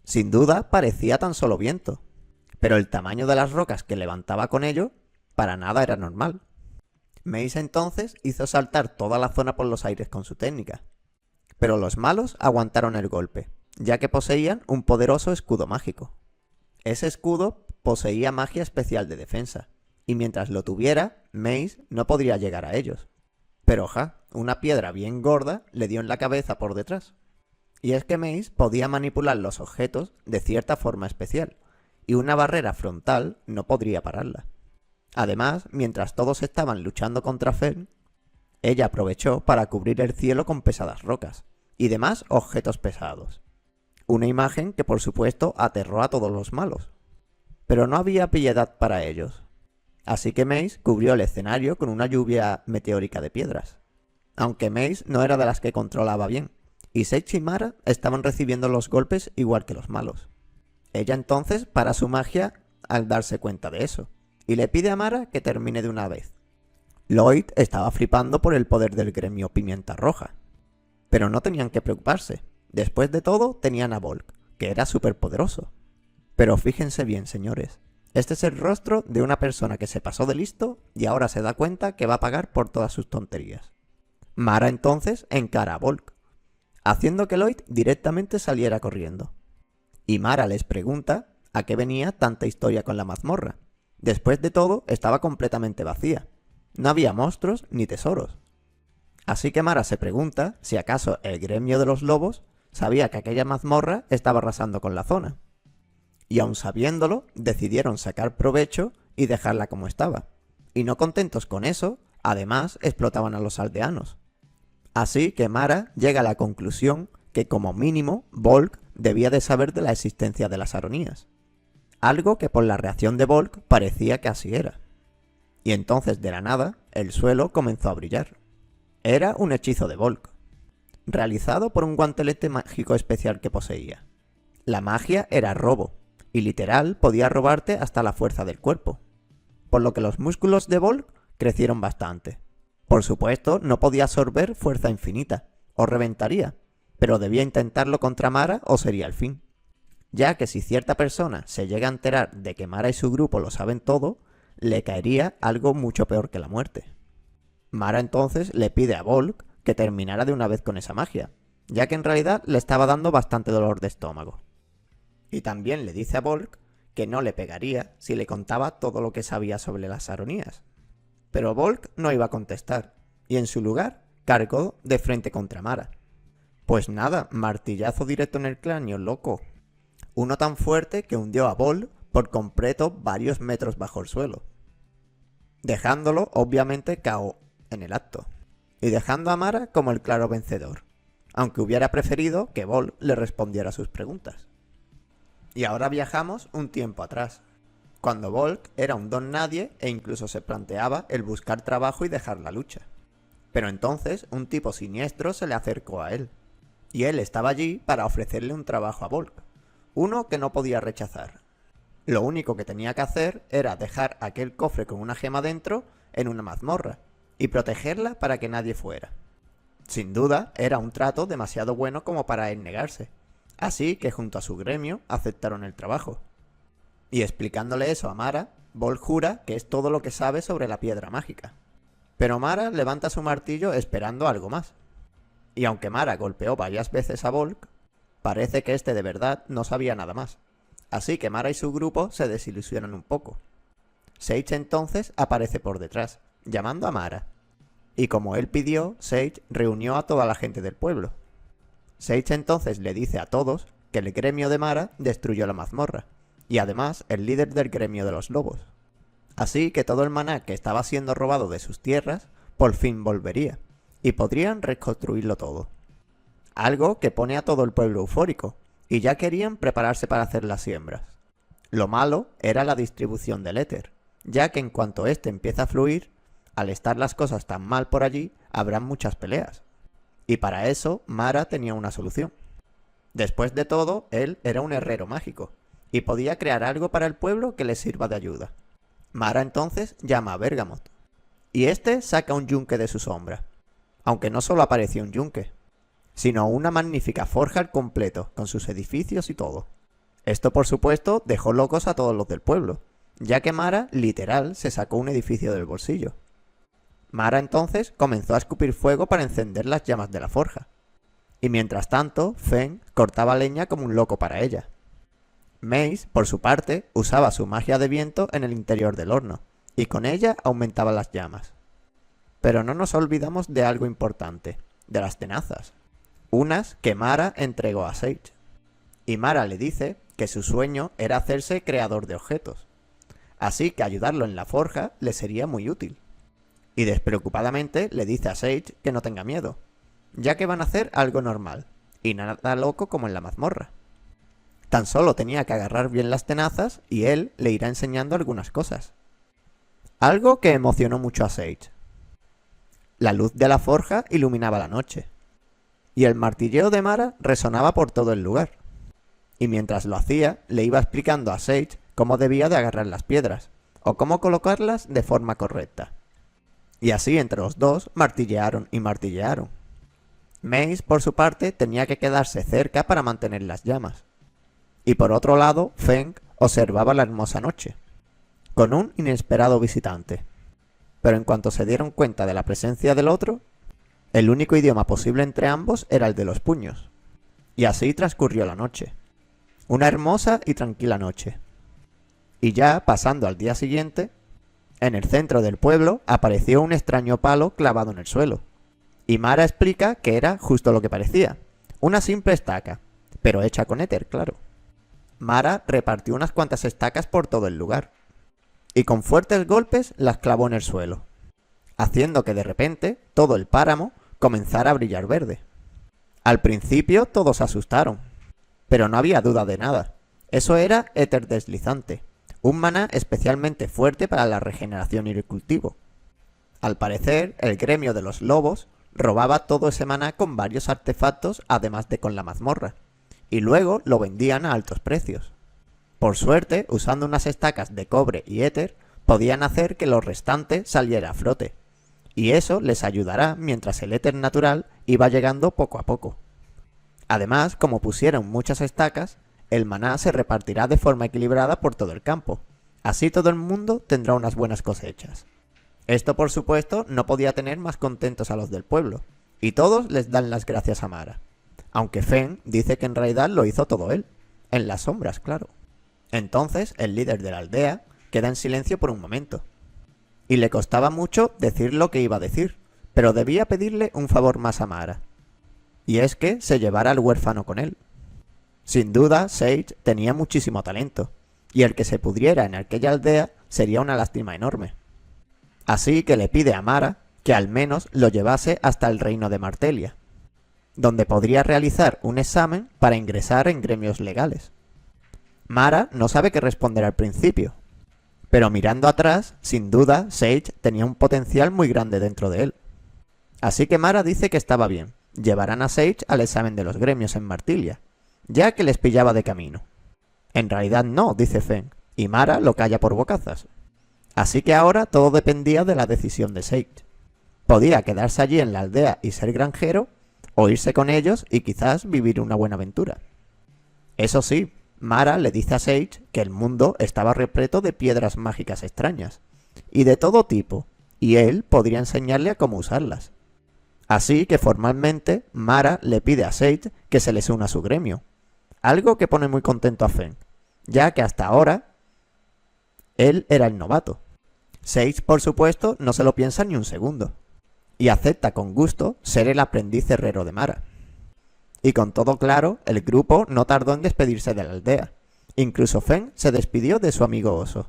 Sin duda parecía tan solo viento, pero el tamaño de las rocas que levantaba con ello para nada era normal. Mace entonces hizo saltar toda la zona por los aires con su técnica, pero los malos aguantaron el golpe, ya que poseían un poderoso escudo mágico. Ese escudo poseía magia especial de defensa, y mientras lo tuviera, Mace no podría llegar a ellos. Pero una piedra bien gorda le dio en la cabeza por detrás. Y es que Mace podía manipular los objetos de cierta forma especial, y una barrera frontal no podría pararla. Además, mientras todos estaban luchando contra Feng, ella aprovechó para cubrir el cielo con pesadas rocas y demás objetos pesados. Una imagen que por supuesto aterró a todos los malos. Pero no había piedad para ellos. Así que Mace cubrió el escenario con una lluvia meteórica de piedras. Aunque Mace no era de las que controlaba bien, y Sage y Mara estaban recibiendo los golpes igual que los malos. Ella entonces para su magia al darse cuenta de eso, y le pide a Mara que termine de una vez. Lloyd estaba flipando por el poder del gremio Pimienta Roja. Pero no tenían que preocuparse. Después de todo tenían a Volk, que era súper poderoso. Pero fíjense bien, señores. Este es el rostro de una persona que se pasó de listo y ahora se da cuenta que va a pagar por todas sus tonterías. Mara entonces encara a Volk, haciendo que Lloyd directamente saliera corriendo. Y Mara les pregunta a qué venía tanta historia con la mazmorra. Después de todo, estaba completamente vacía. No había monstruos ni tesoros. Así que Mara se pregunta si acaso el gremio de los lobos sabía que aquella mazmorra estaba arrasando con la zona. Y aun sabiéndolo, decidieron sacar provecho y dejarla como estaba. Y no contentos con eso, además explotaban a los aldeanos. Así que Mara llega a la conclusión que como mínimo Volk debía de saber de la existencia de las aronías. Algo que por la reacción de Volk parecía que así era. Y entonces de la nada, el suelo comenzó a brillar. Era un hechizo de Volk, realizado por un guantelete mágico especial que poseía. La magia era robo, y literal podía robarte hasta la fuerza del cuerpo, por lo que los músculos de Volk crecieron bastante. Por supuesto, no podía absorber fuerza infinita, o reventaría, pero debía intentarlo contra Mara o sería el fin. Ya que si cierta persona se llega a enterar de que Mara y su grupo lo saben todo, le caería algo mucho peor que la muerte. Mara entonces le pide a Volk que terminara de una vez con esa magia, ya que en realidad le estaba dando bastante dolor de estómago. Y también le dice a Volk que no le pegaría si le contaba todo lo que sabía sobre las aronías. Pero Volk no iba a contestar, y en su lugar cargó de frente contra Mara. Pues nada, martillazo directo en el cráneo, loco. Uno tan fuerte que hundió a Volk por completo varios metros bajo el suelo, dejándolo obviamente KO en el acto, y dejando a Mara como el claro vencedor, aunque hubiera preferido que Volk le respondiera a sus preguntas. Y ahora viajamos un tiempo atrás, cuando Volk era un don nadie e incluso se planteaba el buscar trabajo y dejar la lucha. Pero entonces un tipo siniestro se le acercó a él, y él estaba allí para ofrecerle un trabajo a Volk, uno que no podía rechazar. Lo único que tenía que hacer era dejar aquel cofre con una gema dentro en una mazmorra y protegerla para que nadie fuera. Sin duda, era un trato demasiado bueno como para él negarse, así que junto a su gremio aceptaron el trabajo. Y explicándole eso a Mara, Bolg jura que es todo lo que sabe sobre la piedra mágica. Pero Mara levanta su martillo esperando algo más. Y aunque Mara golpeó varias veces a Bolg, parece que este de verdad no sabía nada más. Así que Mara y su grupo se desilusionan un poco. Sage entonces aparece por detrás, llamando a Mara. Y como él pidió, Sage reunió a toda la gente del pueblo. Sage entonces le dice a todos que el gremio de Mara destruyó la mazmorra, y además el líder del gremio de los lobos. Así que todo el maná que estaba siendo robado de sus tierras, por fin volvería, y podrían reconstruirlo todo. Algo que pone a todo el pueblo eufórico, y ya querían prepararse para hacer las siembras. Lo malo era la distribución del éter, ya que en cuanto éste empieza a fluir, al estar las cosas tan mal por allí, habrán muchas peleas. Y para eso, Mara tenía una solución. Después de todo, él era un herrero mágico, y podía crear algo para el pueblo que le sirva de ayuda. Mara entonces llama a Bergamot, y este saca un yunque de su sombra. Aunque no solo apareció un yunque, sino una magnífica forja al completo, con sus edificios y todo. Esto por supuesto dejó locos a todos los del pueblo, ya que Mara literal se sacó un edificio del bolsillo. Mara entonces comenzó a escupir fuego para encender las llamas de la forja, y mientras tanto Feng cortaba leña como un loco para ella. Mace, por su parte, usaba su magia de viento en el interior del horno, y con ella aumentaba las llamas. Pero no nos olvidamos de algo importante, de las tenazas, unas que Mara entregó a Sage. Y Mara le dice que su sueño era hacerse creador de objetos, así que ayudarlo en la forja le sería muy útil. Y despreocupadamente le dice a Sage que no tenga miedo, ya que van a hacer algo normal, y nada loco como en la mazmorra. Tan solo tenía que agarrar bien las tenazas y él le irá enseñando algunas cosas. Algo que emocionó mucho a Sage. La luz de la forja iluminaba la noche, y el martilleo de Mara resonaba por todo el lugar. Y mientras lo hacía, le iba explicando a Sage cómo debía de agarrar las piedras, o cómo colocarlas de forma correcta. Y así entre los dos martillearon y martillearon. Mace, por su parte, tenía que quedarse cerca para mantener las llamas. Y por otro lado, Feng observaba la hermosa noche, con un inesperado visitante. Pero en cuanto se dieron cuenta de la presencia del otro, el único idioma posible entre ambos era el de los puños. Y así transcurrió la noche. Una hermosa y tranquila noche. Y ya pasando al día siguiente, en el centro del pueblo apareció un extraño palo clavado en el suelo. Y Mara explica que era justo lo que parecía, una simple estaca, pero hecha con éter, claro. Mara repartió unas cuantas estacas por todo el lugar, y con fuertes golpes las clavó en el suelo, haciendo que de repente todo el páramo comenzara a brillar verde. Al principio todos se asustaron, pero no había duda de nada. Eso era éter deslizante, un maná especialmente fuerte para la regeneración y el cultivo. Al parecer, el gremio de los lobos robaba todo ese maná con varios artefactos además de con la mazmorra, y luego lo vendían a altos precios. Por suerte, usando unas estacas de cobre y éter, podían hacer que lo restante saliera a flote, y eso les ayudará mientras el éter natural iba llegando poco a poco. Además, como pusieron muchas estacas, el maná se repartirá de forma equilibrada por todo el campo, así todo el mundo tendrá unas buenas cosechas. Esto por supuesto no podía tener más contentos a los del pueblo, y todos les dan las gracias a Mara. Aunque Feng dice que en realidad lo hizo todo él, en las sombras, claro. Entonces el líder de la aldea queda en silencio por un momento, y le costaba mucho decir lo que iba a decir, pero debía pedirle un favor más a Mara, y es que se llevara al huérfano con él. Sin duda, Sage tenía muchísimo talento, y el que se pudriera en aquella aldea sería una lástima enorme. Así que le pide a Mara que al menos lo llevase hasta el reino de Martelia, donde podría realizar un examen para ingresar en gremios legales. Mara no sabe qué responder al principio, pero mirando atrás, sin duda, Sage tenía un potencial muy grande dentro de él. Así que Mara dice que estaba bien, llevarán a Sage al examen de los gremios en Martilia, ya que les pillaba de camino. En realidad no, dice Feng, y Mara lo calla por bocazas. Así que ahora todo dependía de la decisión de Sage. Podía quedarse allí en la aldea y ser granjero, o irse con ellos y quizás vivir una buena aventura. Eso sí, Mara le dice a Sage que el mundo estaba repleto de piedras mágicas extrañas, y de todo tipo, y él podría enseñarle a cómo usarlas. Así que formalmente Mara le pide a Sage que se les una a su gremio, algo que pone muy contento a Feng, ya que hasta ahora él era el novato. Sage, por supuesto, no se lo piensa ni un segundo, y acepta con gusto ser el aprendiz herrero de Mara. Y con todo claro, el grupo no tardó en despedirse de la aldea. Incluso Feng se despidió de su amigo oso.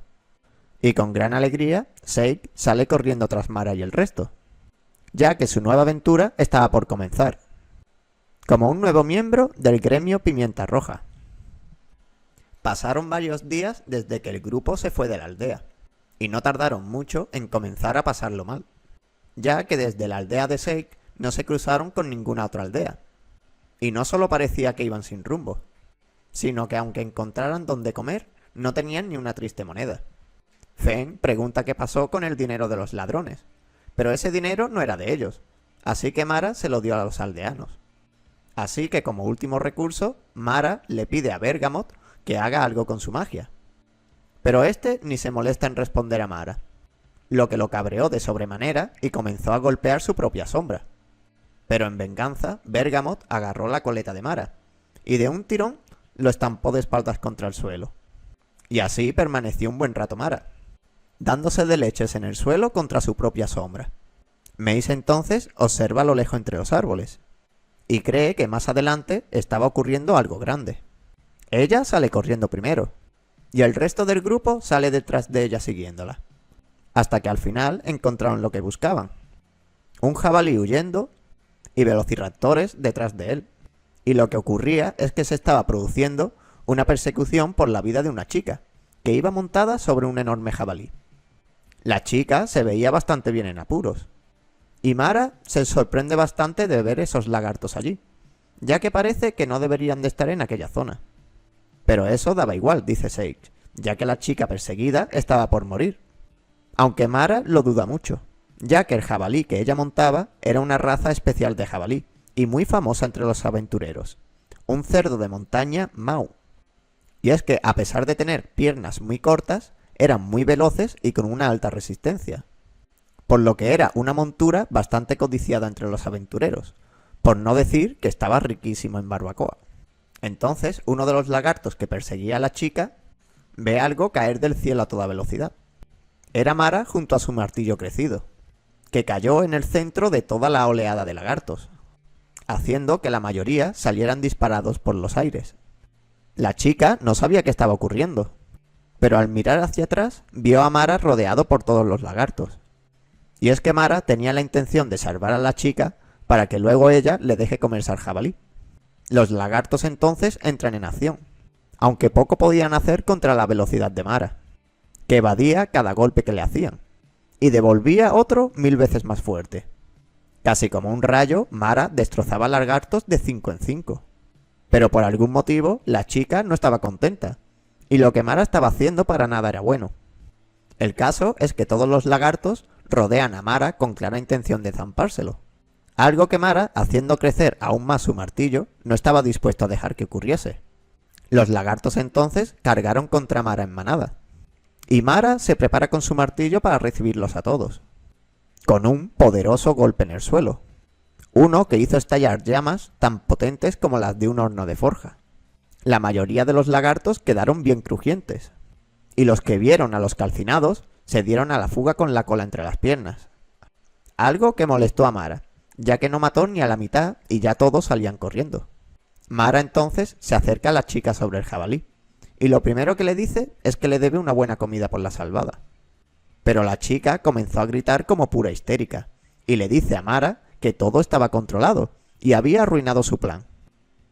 Y con gran alegría, Sage sale corriendo tras Mara y el resto, ya que su nueva aventura estaba por comenzar, como un nuevo miembro del gremio Pimienta Roja. Pasaron varios días desde que el grupo se fue de la aldea, y no tardaron mucho en comenzar a pasarlo mal, ya que desde la aldea de Sage no se cruzaron con ninguna otra aldea. Y no solo parecía que iban sin rumbo, sino que aunque encontraran donde comer, no tenían ni una triste moneda. Feng pregunta qué pasó con el dinero de los ladrones, pero ese dinero no era de ellos, así que Mara se lo dio a los aldeanos. Así que como último recurso, Mara le pide a Bergamot que haga algo con su magia. Pero este ni se molesta en responder a Mara, lo que lo cabreó de sobremanera y comenzó a golpear su propia sombra. Pero en venganza, Bergamot agarró la coleta de Mara, y de un tirón lo estampó de espaldas contra el suelo. Y así permaneció un buen rato Mara, dándose de leches en el suelo contra su propia sombra. Mace entonces observa a lo lejos entre los árboles, y cree que más adelante estaba ocurriendo algo grande. Ella sale corriendo primero, y el resto del grupo sale detrás de ella siguiéndola, hasta que al final encontraron lo que buscaban: un jabalí huyendo y velociraptores detrás de él. Y lo que ocurría es que se estaba produciendo una persecución por la vida de una chica, que iba montada sobre un enorme jabalí. La chica se veía bastante bien en apuros, y Mara se sorprende bastante de ver esos lagartos allí, ya que parece que no deberían de estar en aquella zona. Pero eso daba igual, dice Sage, ya que la chica perseguida estaba por morir. Aunque Mara lo duda mucho, ya que el jabalí que ella montaba era una raza especial de jabalí, y muy famosa entre los aventureros, un cerdo de montaña Mau. Y es que, a pesar de tener piernas muy cortas, eran muy veloces y con una alta resistencia, por lo que era una montura bastante codiciada entre los aventureros, por no decir que estaba riquísimo en barbacoa. Entonces, uno de los lagartos que perseguía a la chica ve algo caer del cielo a toda velocidad. Era Mara junto a su martillo crecido, que cayó en el centro de toda la oleada de lagartos, haciendo que la mayoría salieran disparados por los aires. La chica no sabía qué estaba ocurriendo, pero al mirar hacia atrás vio a Mara rodeado por todos los lagartos. Y es que Mara tenía la intención de salvar a la chica para que luego ella le deje comerse al jabalí. Los lagartos entonces entran en acción, aunque poco podían hacer contra la velocidad de Mara, que evadía cada golpe que le hacían, y devolvía otro 1000 veces más fuerte. Casi como un rayo, Mara destrozaba lagartos de 5 en 5. Pero por algún motivo, la chica no estaba contenta, y lo que Mara estaba haciendo para nada era bueno. El caso es que todos los lagartos rodean a Mara con clara intención de zampárselo, algo que Mara, haciendo crecer aún más su martillo, no estaba dispuesto a dejar que ocurriese. Los lagartos entonces cargaron contra Mara en manada, y Mara se prepara con su martillo para recibirlos a todos, con un poderoso golpe en el suelo, uno que hizo estallar llamas tan potentes como las de un horno de forja. La mayoría de los lagartos quedaron bien crujientes, y los que vieron a los calcinados se dieron a la fuga con la cola entre las piernas, algo que molestó a Mara, ya que no mató ni a la mitad y ya todos salían corriendo. Mara entonces se acerca a la chica sobre el jabalí, y lo primero que le dice es que le debe una buena comida por la salvada. Pero la chica comenzó a gritar como pura histérica, y le dice a Mara que todo estaba controlado, y había arruinado su plan,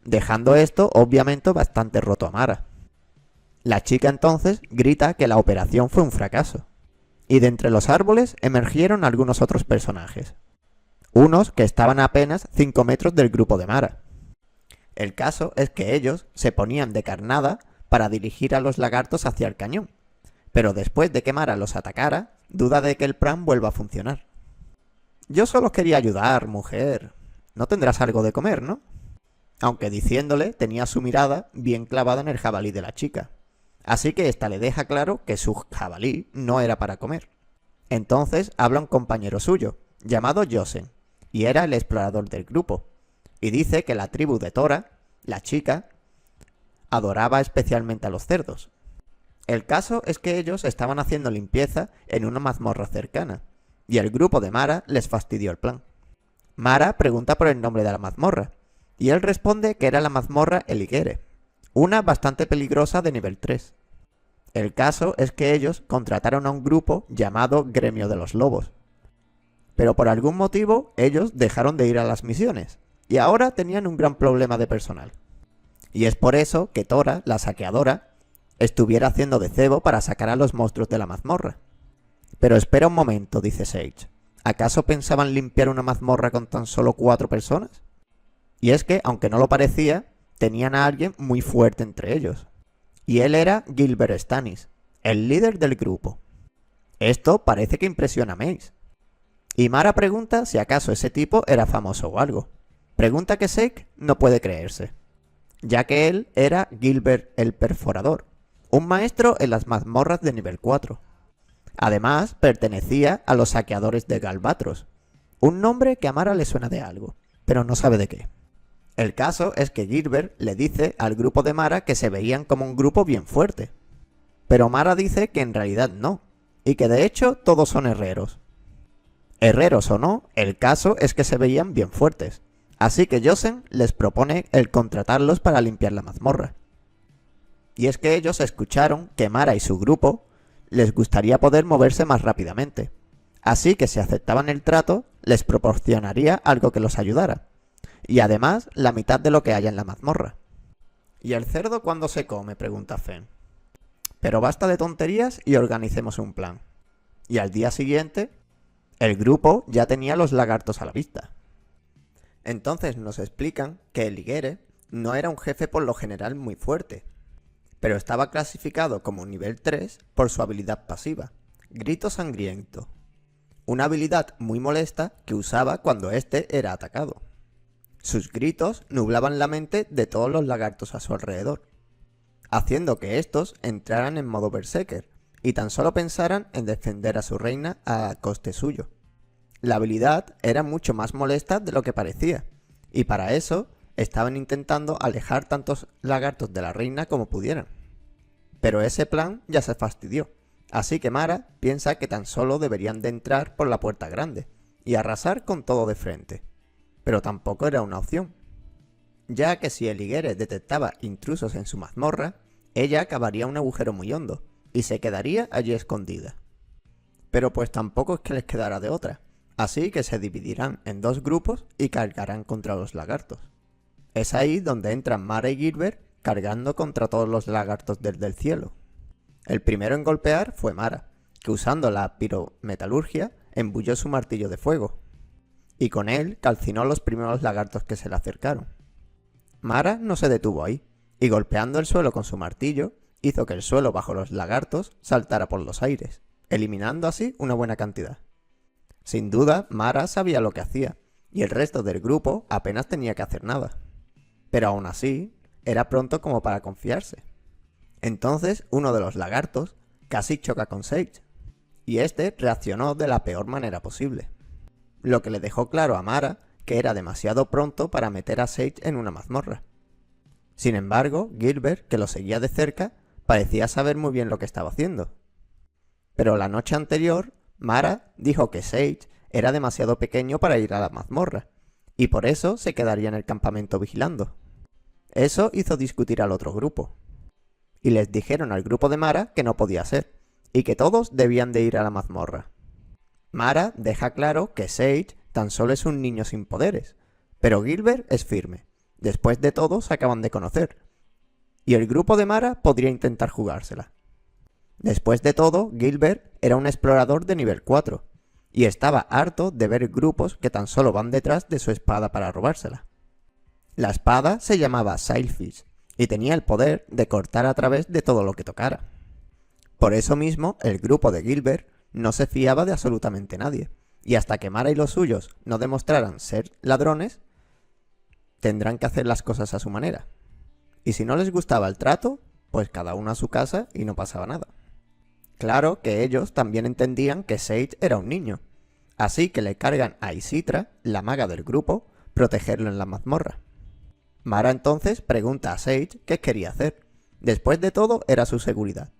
dejando esto obviamente bastante roto a Mara. La chica entonces grita que la operación fue un fracaso, y de entre los árboles emergieron algunos otros personajes, unos que estaban a apenas 5 metros del grupo de Mara. El caso es que ellos se ponían de carnada para dirigir a los lagartos hacia el cañón, pero después de que Mara los atacara, duda de que el plan vuelva a funcionar. Yo solo quería ayudar, mujer. No tendrás algo de comer, ¿no? Aunque diciéndole tenía su mirada bien clavada en el jabalí de la chica. Así que ésta le deja claro que su jabalí no era para comer. Entonces habla un compañero suyo, llamado Josen, y era el explorador del grupo, y dice que la tribu de Tora, la chica, adoraba especialmente a los cerdos. El caso es que ellos estaban haciendo limpieza en una mazmorra cercana, y el grupo de Mara les fastidió el plan. Mara pregunta por el nombre de la mazmorra, y él responde que era la mazmorra Eligere, una bastante peligrosa de nivel 3. El caso es que ellos contrataron a un grupo llamado Gremio de los Lobos. Pero por algún motivo ellos dejaron de ir a las misiones, y ahora tenían un gran problema de personal. Y es por eso que Tora, la saqueadora, estuviera haciendo de cebo para sacar a los monstruos de la mazmorra. Pero espera un momento, dice Sage. ¿Acaso pensaban limpiar una mazmorra con tan solo 4 personas? Y es que, aunque no lo parecía, tenían a alguien muy fuerte entre ellos. Y él era Gilbert Stannis, el líder del grupo. Esto parece que impresiona a Mace. Y Mara pregunta si acaso ese tipo era famoso o algo. Pregunta que Sage no puede creerse, ya que él era Gilbert el Perforador, un maestro en las mazmorras de nivel 4. Además, pertenecía a los saqueadores de Galvatros, un nombre que a Mara le suena de algo, pero no sabe de qué. El caso es que Gilbert le dice al grupo de Mara que se veían como un grupo bien fuerte, pero Mara dice que en realidad no, y que de hecho todos son herreros. Herreros o no, el caso es que se veían bien fuertes, así que Josen les propone el contratarlos para limpiar la mazmorra. Y es que ellos escucharon que Mara y su grupo les gustaría poder moverse más rápidamente, así que si aceptaban el trato, les proporcionaría algo que los ayudara, y además la mitad de lo que haya en la mazmorra. ¿Y el cerdo cuándo se come?, pregunta Fen. Pero basta de tonterías y organicemos un plan. Y al día siguiente, el grupo ya tenía los lagartos a la vista. Entonces nos explican que Eligere no era un jefe por lo general muy fuerte, pero estaba clasificado como nivel 3 por su habilidad pasiva, Grito Sangriento, una habilidad muy molesta que usaba cuando éste era atacado. Sus gritos nublaban la mente de todos los lagartos a su alrededor, haciendo que estos entraran en modo berserker y tan solo pensaran en defender a su reina a coste suyo. La habilidad era mucho más molesta de lo que parecía, y para eso estaban intentando alejar tantos lagartos de la reina como pudieran. Pero ese plan ya se fastidió, así que Mara piensa que tan solo deberían de entrar por la puerta grande y arrasar con todo de frente. Pero tampoco era una opción, ya que si Eligere detectaba intrusos en su mazmorra, ella cavaría un agujero muy hondo y se quedaría allí escondida. Pero pues tampoco es que les quedara de otra, así que se dividirán en 2 grupos y cargarán contra los lagartos. Es ahí donde entran Mara y Gilbert cargando contra todos los lagartos desde el cielo. El primero en golpear fue Mara, que usando la pirometalurgia embulló su martillo de fuego, y con él calcinó los primeros lagartos que se le acercaron. Mara no se detuvo ahí, y golpeando el suelo con su martillo, hizo que el suelo bajo los lagartos saltara por los aires, eliminando así una buena cantidad. Sin duda, Mara sabía lo que hacía, y el resto del grupo apenas tenía que hacer nada. Pero aún así, era pronto como para confiarse. Entonces, uno de los lagartos casi choca con Sage, y este reaccionó de la peor manera posible, lo que le dejó claro a Mara que era demasiado pronto para meter a Sage en una mazmorra. Sin embargo, Gilbert, que lo seguía de cerca, parecía saber muy bien lo que estaba haciendo. Pero la noche anterior, Mara dijo que Sage era demasiado pequeño para ir a la mazmorra, y por eso se quedaría en el campamento vigilando. Eso hizo discutir al otro grupo, y les dijeron al grupo de Mara que no podía ser, y que todos debían de ir a la mazmorra. Mara deja claro que Sage tan solo es un niño sin poderes, pero Gilbert es firme. Después de todo se acaban de conocer, y el grupo de Mara podría intentar jugársela. Después de todo, Gilbert era un explorador de nivel 4, y estaba harto de ver grupos que tan solo van detrás de su espada para robársela. La espada se llamaba Sailfish, y tenía el poder de cortar a través de todo lo que tocara. Por eso mismo, el grupo de Gilbert no se fiaba de absolutamente nadie, y hasta que Mara y los suyos no demostraran ser ladrones, tendrán que hacer las cosas a su manera. Y si no les gustaba el trato, pues cada uno a su casa y no pasaba nada. Claro que ellos también entendían que Sage era un niño, así que le cargan a Isitra, la maga del grupo, protegerlo en la mazmorra. Mara entonces pregunta a Sage qué quería hacer. Después de todo, era su seguridad.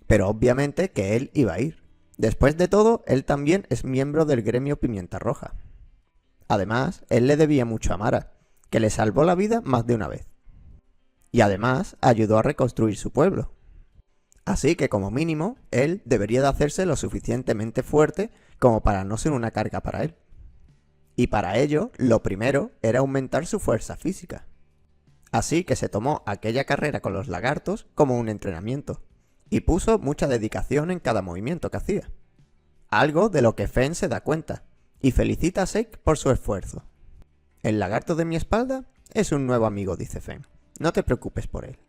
Pero obviamente que él iba a ir. Después de todo, él también es miembro del gremio Pimienta Roja. Además, él le debía mucho a Mara, que le salvó la vida más de una vez. Y además, ayudó a reconstruir su pueblo. Así que como mínimo, él debería de hacerse lo suficientemente fuerte como para no ser una carga para él. Y para ello, lo primero era aumentar su fuerza física. Así que se tomó aquella carrera con los lagartos como un entrenamiento, y puso mucha dedicación en cada movimiento que hacía. Algo de lo que Fenn se da cuenta, y felicita a Sage por su esfuerzo. El lagarto de mi espalda es un nuevo amigo, dice Fenn. No te preocupes por él.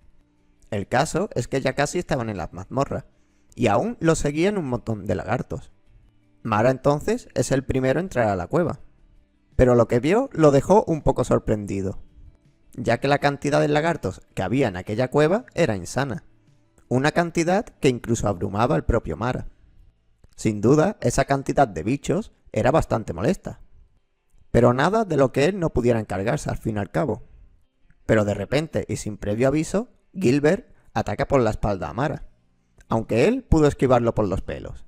El caso es que ya casi estaban en la mazmorra, y aún lo seguían un montón de lagartos. Mara entonces es el primero a entrar a la cueva, pero lo que vio lo dejó un poco sorprendido, ya que la cantidad de lagartos que había en aquella cueva era insana, una cantidad que incluso abrumaba al propio Mara. Sin duda, esa cantidad de bichos era bastante molesta, pero nada de lo que él no pudiera encargarse al fin y al cabo. Pero de repente y sin previo aviso, Gilbert ataca por la espalda a Mara, aunque él pudo esquivarlo por los pelos.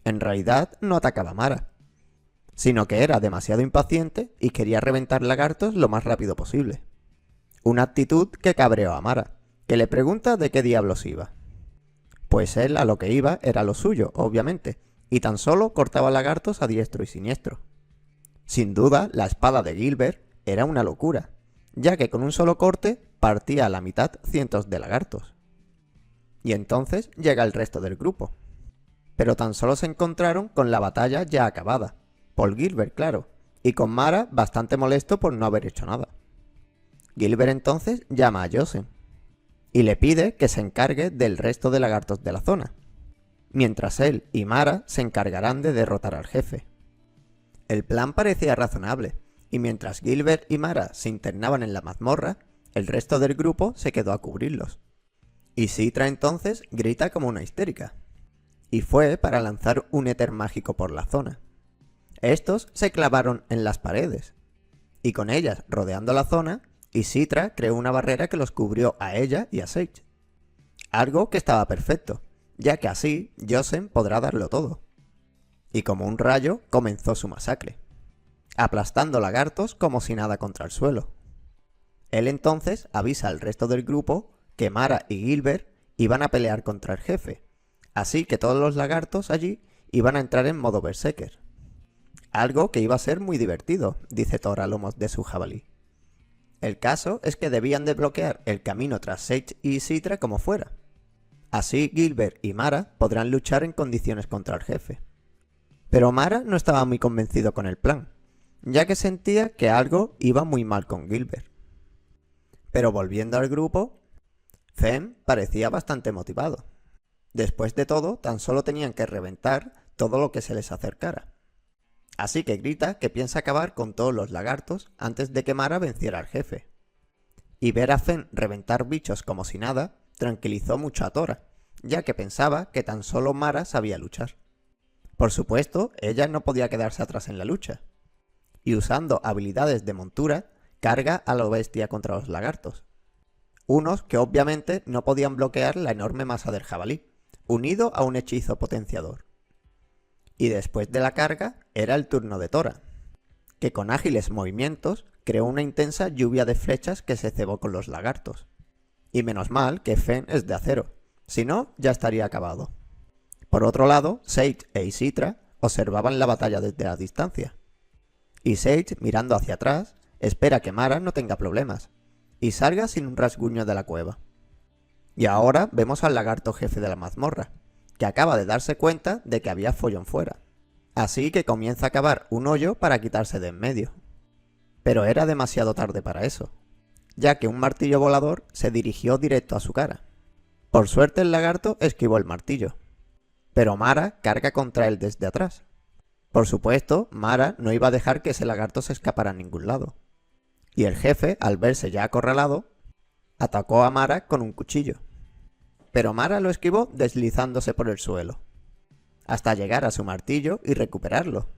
En realidad no atacaba a Mara, sino que era demasiado impaciente y quería reventar lagartos lo más rápido posible. Una actitud que cabreó a Mara, que le pregunta de qué diablos iba. Pues él a lo que iba era lo suyo, obviamente, y tan solo cortaba lagartos a diestro y siniestro. Sin duda, la espada de Gilbert era una locura, ya que con un solo corte partía a la mitad cientos de lagartos. Y entonces llega el resto del grupo. Pero tan solo se encontraron con la batalla ya acabada, por Gilbert, claro, y con Mara bastante molesto por no haber hecho nada. Gilbert entonces llama a Jossen y le pide que se encargue del resto de lagartos de la zona, mientras él y Mara se encargarán de derrotar al jefe. El plan parecía razonable, y mientras Gilbert y Mara se internaban en la mazmorra, el resto del grupo se quedó a cubrirlos. Y Citra entonces grita como una histérica, y fue para lanzar un éter mágico por la zona. Estos se clavaron en las paredes, y con ellas rodeando la zona, Citra creó una barrera que los cubrió a ella y a Sage. Algo que estaba perfecto, ya que así Jossen podrá darlo todo. Y como un rayo comenzó su masacre, aplastando lagartos como si nada contra el suelo. Él entonces avisa al resto del grupo que Mara y Gilbert iban a pelear contra el jefe, así que todos los lagartos allí iban a entrar en modo berserker. Algo que iba a ser muy divertido, dice Thor a lomos de su jabalí. El caso es que debían de bloquear el camino tras Sage y Citra como fuera. Así Gilbert y Mara podrán luchar en condiciones contra el jefe. Pero Mara no estaba muy convencido con el plan, ya que sentía que algo iba muy mal con Gilbert. Pero volviendo al grupo, Fenn parecía bastante motivado. Después de todo, tan solo tenían que reventar todo lo que se les acercara. Así que grita que piensa acabar con todos los lagartos antes de que Mara venciera al jefe. Y ver a Fenn reventar bichos como si nada tranquilizó mucho a Thora, ya que pensaba que tan solo Mara sabía luchar. Por supuesto, ella no podía quedarse atrás en la lucha, y usando habilidades de montura, carga a lo bestia contra los lagartos. Unos que obviamente no podían bloquear la enorme masa del jabalí, unido a un hechizo potenciador. Y después de la carga, era el turno de Thora, que con ágiles movimientos creó una intensa lluvia de flechas que se cebó con los lagartos. Y menos mal que Fenn es de acero, si no, ya estaría acabado. Por otro lado, Sage e Citra observaban la batalla desde la distancia. Y Sage, mirando hacia atrás, espera que Mara no tenga problemas, y salga sin un rasguño de la cueva. Y ahora vemos al lagarto jefe de la mazmorra, que acaba de darse cuenta de que había follón fuera. Así que comienza a cavar un hoyo para quitarse de en medio. Pero era demasiado tarde para eso, ya que un martillo volador se dirigió directo a su cara. Por suerte el lagarto esquivó el martillo, pero Mara carga contra él desde atrás. Por supuesto, Mara no iba a dejar que ese lagarto se escapara a ningún lado. Y el jefe, al verse ya acorralado, atacó a Mara con un cuchillo. Pero Mara lo esquivó deslizándose por el suelo, hasta llegar a su martillo y recuperarlo.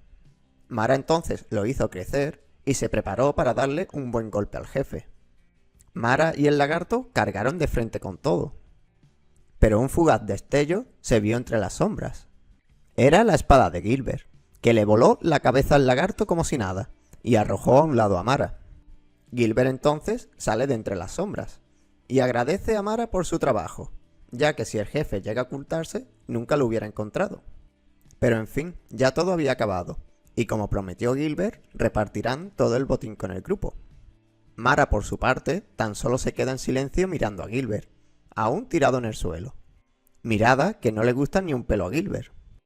Mara entonces lo hizo crecer y se preparó para darle un buen golpe al jefe. Mara y el lagarto cargaron de frente con todo, pero un fugaz destello se vio entre las sombras. Era la espada de Gilbert, que le voló la cabeza al lagarto como si nada, y arrojó a un lado a Mara. Gilbert entonces sale de entre las sombras, y agradece a Mara por su trabajo, ya que si el jefe llega a ocultarse, nunca lo hubiera encontrado. Pero en fin, ya todo había acabado, y como prometió Gilbert, repartirán todo el botín con el grupo. Mara, por su parte, tan solo se queda en silencio mirando a Gilbert, aún tirado en el suelo. Mirada que no le gusta ni un pelo a Gilbert.